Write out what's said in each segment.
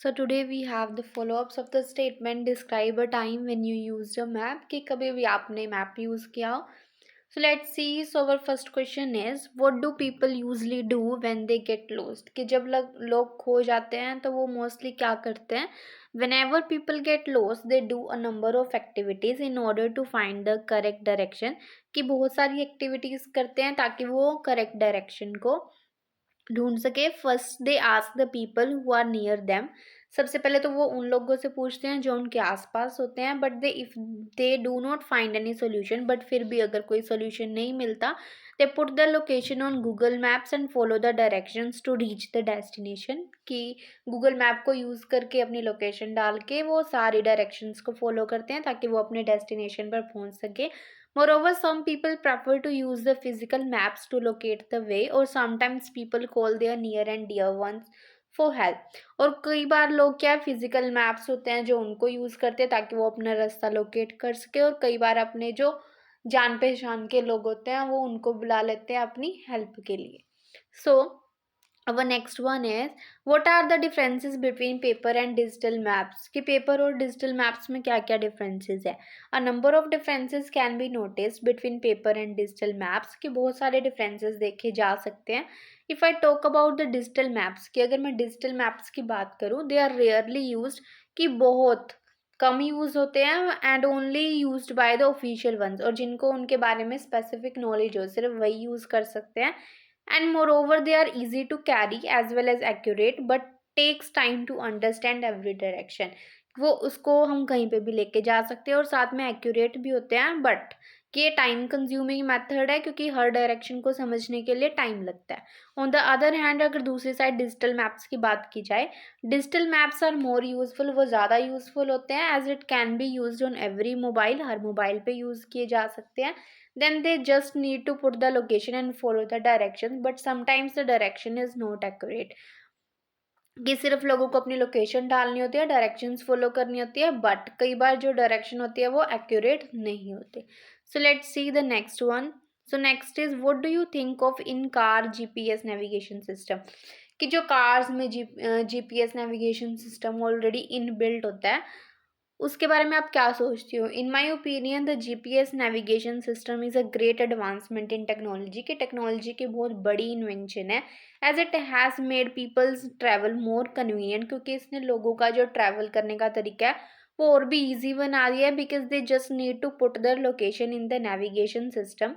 So today we have the follow-ups of the statement describe a time when you used a map कि कभी भी आपने map use किया हो. So let's see. So our first question is what do people usually do when they get lost? कि जब लोग खो जाते हैं तो वो mostly क्या करते हैं? Whenever people get lost, they do a number of activities in order to find the correct direction. कि बहुत सारी activities करते हैं ताकि वो correct direction को ढूंढ सके. First they ask the people who are near them. सबसे पहले तो वो उन लोगों से पूछते हैं जो उनके आसपास होते हैं. But they if they do not find any solution, but फिर भी अगर कोई सोल्यूशन नहीं मिलता, they put the location on Google maps and follow the directions to reach the destination. कि गूगल मैप को यूज़ करके अपनी लोकेशन डाल के वो सारी डायरेक्शंस को फॉलो करते हैं ताकि वो अपने डेस्टिनेशन पर पहुंच सके. Moreover, some people prefer to use the physical maps to locate the way, or sometimes people call their near and dear ones for help. और कई बार लोग क्या फिजिकल मैप्स होते हैं जो उनको यूज़ करते हैं ताकि वो अपना रास्ता लोकेट कर सके, और कई बार अपने जो जान पहचान के लोग होते हैं वो उनको बुला लेते हैं अपनी हेल्प के लिए. सो our next one is what are the differences between paper and digital maps. कि पेपर और डिजिटल मैप्स में क्या क्या डिफरेंसेस है. अ number of differences can be notice between paper and digital maps. कि बहुत सारे डिफरेंसेस देखे जा सकते हैं. If I talk about the digital maps, कि अगर मैं डिजिटल मैप्स की बात करूँ, दे आर रेयरली यूज्ड. कि बहुत कम यूज़ होते हैं and only used by the official ones, और जिनको उनके बारे में स्पेसिफिक नॉलेज हो सिर्फ वही यूज़ कर सकते हैं. And moreover they are easy to carry as well as accurate but takes time to understand every direction. वो उसको हम कहीं पे भी लेके जा सकते हैं और साथ में एक्यूरेट भी होते हैं, बट ये टाइम कंज्यूमिंग मेथड है क्योंकि हर डायरेक्शन को समझने के लिए टाइम लगता है. ऑन द अदर हैंड अगर दूसरी साइड डिजिटल मैप्स की बात की जाए, digital maps are more useful. वो ज़्यादा यूजफुल होते हैं as it can be use on every mobile. हर मोबाइल पे यूज़ किए जा सकते हैं. Then they just need to put the location and follow the directions, but sometimes the direction is not accurate. कि सिर्फ लोगों को अपनी लोकेशन डालनी होती है, डायरेक्शंस फॉलो करनी होती है, बट कई बार जो डायरेक्शन होती है वो एक्यूरेट नहीं होते. So let's see the next one. So next is what do you think of in car GPS navigation system. कि जो कार्स में GPS navigation system already inbuilt होता है, उसके बारे में आप क्या सोचती हो. In my opinion the GPS navigation system is a great advancement in technology. की टेक्नोलॉजी की बहुत बड़ी इन्वेंशन है as it has made peoples travel more convenient. क्योंकि इसने लोगों का जो ट्रैवल करने का तरीका है वो और भी ईजी बना दिया है, because they just need to put their location in the navigation system.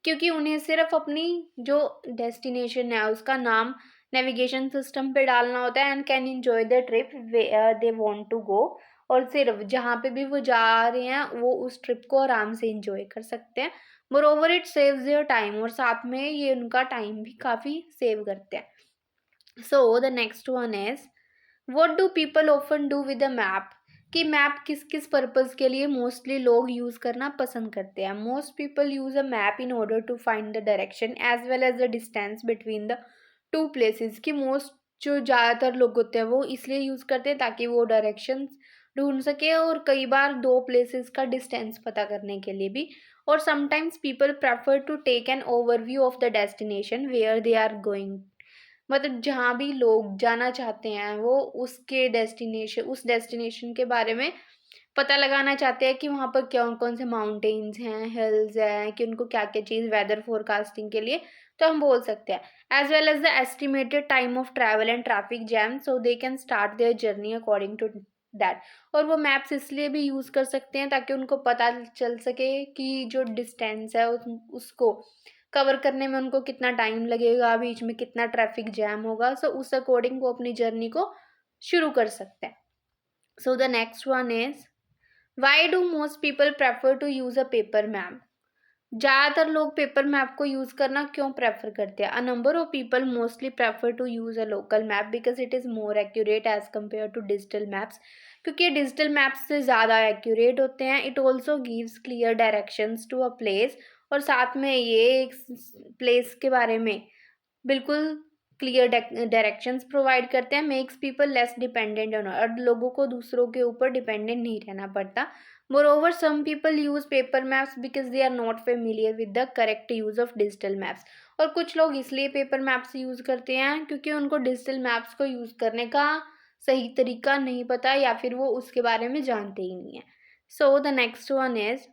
क्योंकि उन्हें सिर्फ अपनी जो डेस्टिनेशन है उसका नाम नेविगेशन सिस्टम पे डालना होता है and can enjoy the trip they want to go. और सिर्फ जहाँ पे भी वो जा रहे हैं वो उस ट्रिप को आराम से इंजॉय कर सकते हैं. More over it saves their time, और साथ में ये उनका टाइम भी काफ़ी सेव करते हैं. So the next one is what do people often do with a map. कि मैप किस किस पर्पज़ के लिए मोस्टली लोग यूज़ करना पसंद करते हैं. Most people use a map in order to find the direction as well as the distance between the two places. कि मोस्ट जो ज़्यादातर लोग होते हैं वो इसलिए यूज़ करते हैं ताकि वो डायरेक्शंस ढूंढ सके, और कई बार दो प्लेसेस का डिस्टेंस पता करने के लिए भी. और sometimes people prefer to take an overview of the destination where they are going. मतलब जहाँ भी लोग जाना चाहते हैं वो उसके डेस्टिनेशन उस डेस्टिनेशन के बारे में पता लगाना चाहते हैं कि वहाँ पर कौन कौन से माउंटेन्स हैं, हिल्स हैं, कि उनको क्या क्या चीज़ वेदर फोरकास्टिंग के लिए. तो हम बोल सकते हैं as well as the estimated time of travel and traffic jam, so they can start their journey according to that. और वो मैप्स इसलिए भी यूज़ कर सकते हैं ताकि उनको पता चल सके कि जो डिस्टेंस है उसको कवर करने में उनको कितना टाइम लगेगा, बीच में कितना ट्रैफिक जैम होगा. सो उस अकॉर्डिंग वो अपनी जर्नी को शुरू कर सकते हैं. So the next one is why do most people prefer to use a paper map. ज़्यादातर लोग पेपर मैप को यूज़ करना क्यों प्रेफर करते हैं. A number of people mostly prefer to use a local map because it is more accurate as compare to digital maps. क्योंकि digital maps से ज़्यादा एक्यूरेट होते हैं. It also gives clear directions to a place, और साथ में ये एक प्लेस के बारे में बिल्कुल क्लियर डायरेक्शंस प्रोवाइड करते हैं. Makes people less dependent on, और लोगों को दूसरों के ऊपर डिपेंडेंट नहीं रहना पड़ता. Moreover, some people use paper maps because they are not familiar with the correct use of digital maps. और कुछ लोग इसलिए पेपर मैप्स यूज़ करते हैं क्योंकि उनको डिजिटल मैप्स को यूज़ करने का सही तरीका नहीं पता या फिर वो उसके बारे में जानते ही नहीं है। So the next one is,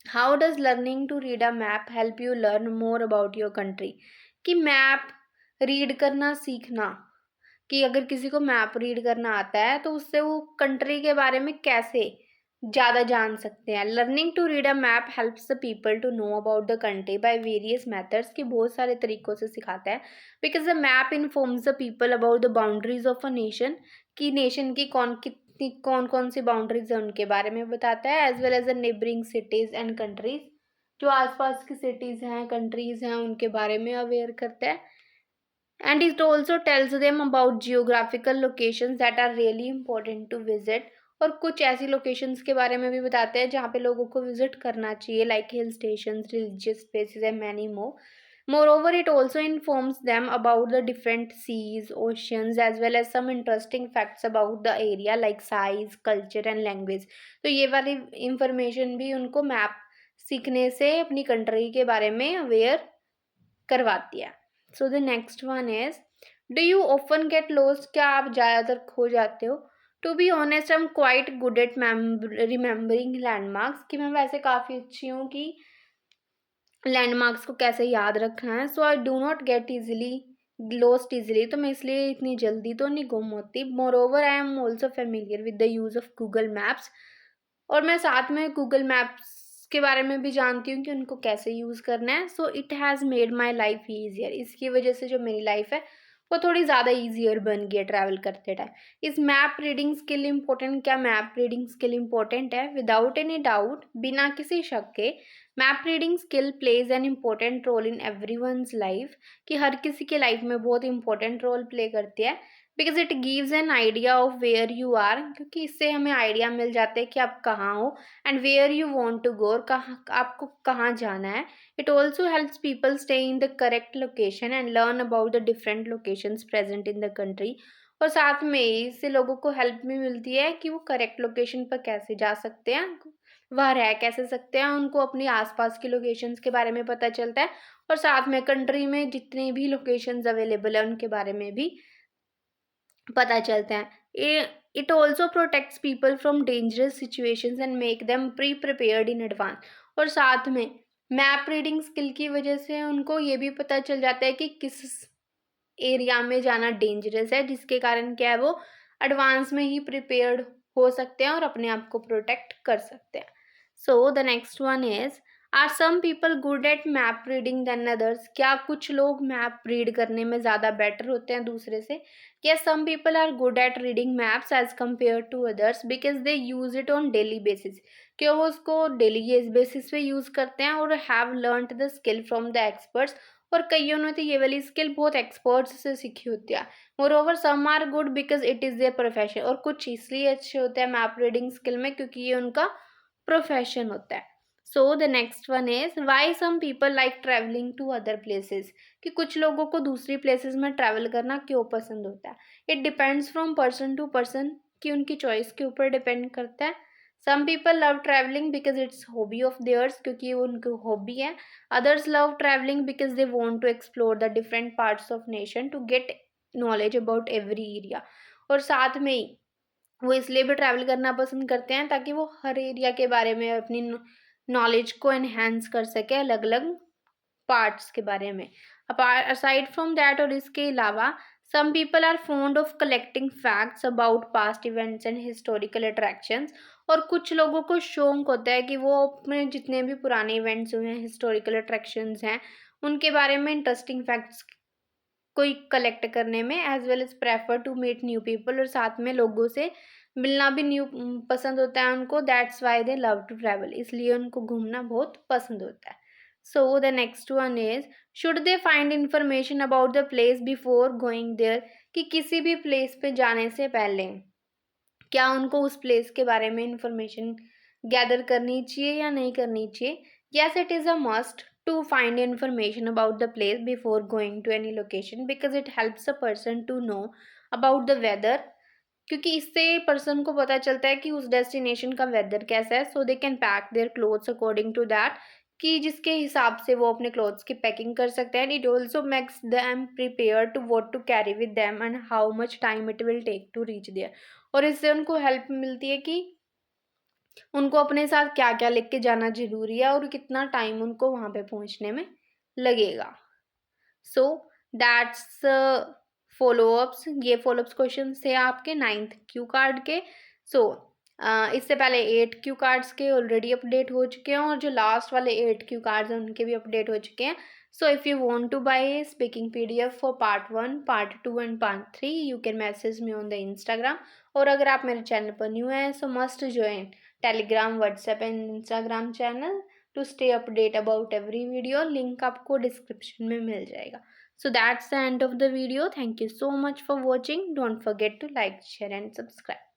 how does learning to read a map help you learn more about your country? कि मैप रीड करना सीखना, कि अगर किसी को मैप रीड करना आता है तो उससे वो कंट्री के बारे में कैसे ज़्यादा जान सकते हैं। Learning to read a map helps the people to know about the country by various methods, की बहुत सारे तरीकों से सिखाता है। Because the map informs the people about the boundaries of a nation, की नेशन की कौन कौन सी बाउंड्रीज है उनके बारे में बताता है, as well as the neighbouring cities and countries, जो आसपास की सिटीज़ हैं कंट्रीज़ हैं उनके बारे में अवेयर करता है। And it also tells them about geographical locations that are really important to visit, और कुछ ऐसी लोकेशंस के बारे में भी बताते हैं जहाँ पे लोगों को विजिट करना चाहिए, like hill stations, religious places and many more. Moreover, it also informs them about the different seas, oceans, as well as some interesting facts about the area like size, culture and language. तो ये वाली information भी उनको map सीखने से अपनी country के बारे में अवेयर करवाती है। So the next one is, do you often get lost? क्या आप ज़्यादातर खो जाते हो? To be honest I am quite good at remembering landmarks, कि मैं वैसे काफ़ी अच्छी हूँ कि लैंडमार्क्स को कैसे याद रखना है। So I do not get easily lost easily, तो मैं इसलिए इतनी जल्दी तो नहीं गुम होती। Moreover I am also familiar with the use of Google Maps, और मैं साथ में गूगल मैप्स के बारे में भी जानती हूँ कि उनको कैसे यूज़ करना है। So it has made my life easier, इसकी वजह से जो मेरी लाइफ है वो थोड़ी ज़्यादा ईजियर बन गई है ट्रैवल करते time. Is map reading skill important? क्या मैप रीडिंग स्किल इम्पोर्टेंट है? विदाउट एनी डाउट, बिना किसी शक के map reading skill plays an important role in every one's life, कि हर किसी के लाइफ में बहुत इंपॉर्टेंट रोल प्ले करती है। Because it gives an idea of where you are, क्योंकि इससे हमें आइडिया मिल जाता है कि आप कहाँ हो, and where you want to go, और कहाँ आपको कहाँ जाना है। It also helps people stay in the correct location and learn about the different locations present in the country. और साथ में इससे लोगों को हेल्प भी मिलती है कि वो करेक्ट लोकेशन पर कैसे जा सकते हैं, वह रह कैसे सकते हैं, उनको अपनी आसपास की लोकेशंस के बारे में पता चलता है, और साथ में कंट्री में जितनी भी लोकेशंस अवेलेबल है उनके बारे में भी पता चलता है। It also protects people from dangerous situations and make them pre prepared in advance. और साथ में मैप रीडिंग स्किल की वजह से उनको ये भी पता चल जाता है कि किस एरिया में जाना डेंजरस है, जिसके कारण क्या है वो एडवांस में ही प्रिपेयर्ड हो सकते हैं और अपने आप को प्रोटेक्ट कर सकते हैं। So the next one is, are some people good at map reading than others? क्या कुछ लोग मैप रीड करने में ज़्यादा बेटर होते हैं दूसरे से? Yes, some people are good at reading maps as compared to others because they use it on daily basis. क्यों वो उसको डेली बेसिस पे यूज़ करते हैं और have learned the skill from the experts, और कईयों ने तो ये वाली स्किल बहुत एक्सपर्ट्स से सीखी होती है। Moreover some are good because it is their profession, और कुछ इसलिए अच्छे होते हैं मैप रीडिंग स्किल में क्योंकि ये उनका प्रोफेशन होता है। So the next one is, why some people like travelling to other places? कि कुछ लोगों को दूसरी प्लेसेस में ट्रैवल करना क्यों पसंद होता है? It depends from person to person, कि उनकी चॉइस के ऊपर डिपेंड करता है। Some people love travelling because it's hobby of theirs, क्योंकि वो उनकी हॉबी है। Others love travelling because they want to explore the different parts of nation to get knowledge about every area. और साथ में ही वो इसलिए भी ट्रैवल करना पसंद करते हैं ताकि वो हर एरिया के बारे में अपनी नॉलेज को एनहेंस कर सके, अलग अलग पार्ट्स के बारे में। असाइड फ्रॉम दैट, और इसके अलावा some people are fond of collecting facts about past events and historical attractions, और कुछ लोगों को शौक होता है कि वो अपने जितने भी पुराने इवेंट्स हुए हैं, हिस्टोरिकल अट्रैक्शंस हैं, उनके बारे में इंटरेस्टिंग फैक्ट्स कोई कलेक्ट करने में, as well as prefer to meet new people, और साथ में लोगों से मिलना भी न्यू पसंद होता है उनको। That's why they love to travel, इसलिए उनको घूमना बहुत पसंद होता है। So the next one is, should they find information about the place before going there? कि किसी भी प्लेस पे जाने से पहले क्या उनको उस प्लेस के बारे में इंफॉर्मेशन गैदर करनी चाहिए या नहीं करनी चाहिए? Yes, it is a must to find information about the place before going to any location because it helps a person to know about the weather, क्योंकि इससे पर्सन को पता चलता है कि उस डेस्टिनेशन का वेदर कैसा है, so they can pack their clothes according to that, कि जिसके हिसाब से वो अपने क्लोथ्स की पैकिंग कर सकते हैं। It also makes them prepare to what to carry with them and how much time it will take to reach there. और इससे उनको हेल्प मिलती है कि उनको अपने साथ क्या-क्या लेके जाना ज़रूरी है और कितना टाइम उनको वहाँ पे पहुँचने में लगेगा। सो दैट्स फ़ॉलो-अप्स, ये फ़ॉलो-अप्स क्वेश्चन्स थे आपके 9th क्यू कार्ड के। सो इससे पहले 8 क्यू कार्ड्स के ऑलरेडी अपडेट हो चुके हैं और जो लास्ट वाले 8 क्यू कार्ड्स हैं उनके भी अपडेट हो चुके हैं। So if you want to buy speaking PDF for part 1, part 2 and part 3 you can message me on the Instagram. और अगर आप मेरे चैनल पर न्यू हैं so must join Telegram, WhatsApp and Instagram channel to stay update about every video. Link आपको description में मिल जाएगा। So that's the end of the video. Thank you so much for watching. Don't forget to like, share and subscribe.